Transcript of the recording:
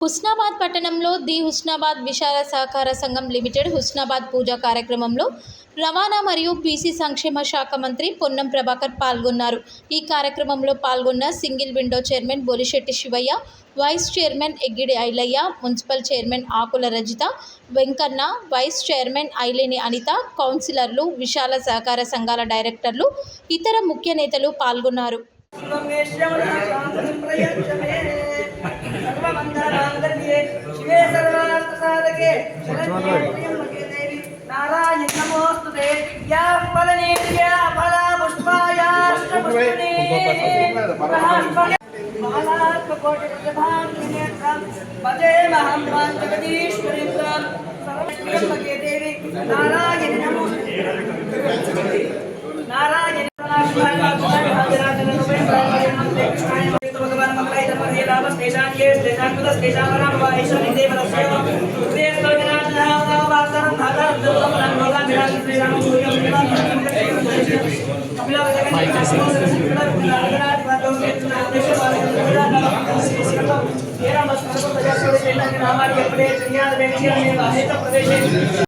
హుస్నాబాద్ పట్టణంలో ది హుస్నాబాద్ విశాల సహకార సంఘం లిమిటెడ్ హుస్నాబాద్ పూజా కార్యక్రమంలో రవాణా మరియు బీసీ సంక్షేమ శాఖ మంత్రి పొన్నం ప్రభాకర్ పాల్గొన్నారు. ఈ కార్యక్రమంలో పాల్గొన్న single window chairman Bolisetti Sivaiah, vice chairman Eggidi Ailaiah, municipal chairman Akula Rajitha, Venkanna, vice chairman Aileni Anitha, కౌన్సిలర్లు, విశాల సహకార సంఘాల డైరెక్టర్లు, ఇతర ముఖ్య నేతలు పాల్గొన్నారు. शिवे सर्वार्थसाधके नारायण नमोस्तुते या फलनेत्र्या फला पुष्पायाष्टपुष्पने महालात्मकोटिप्रतिभां त्रिनेत्रं भजेमहं त्वां जगदीश्वरीं त्वां सर्वश्रियम्बके देवी नारायण नमोस्तुते नारायण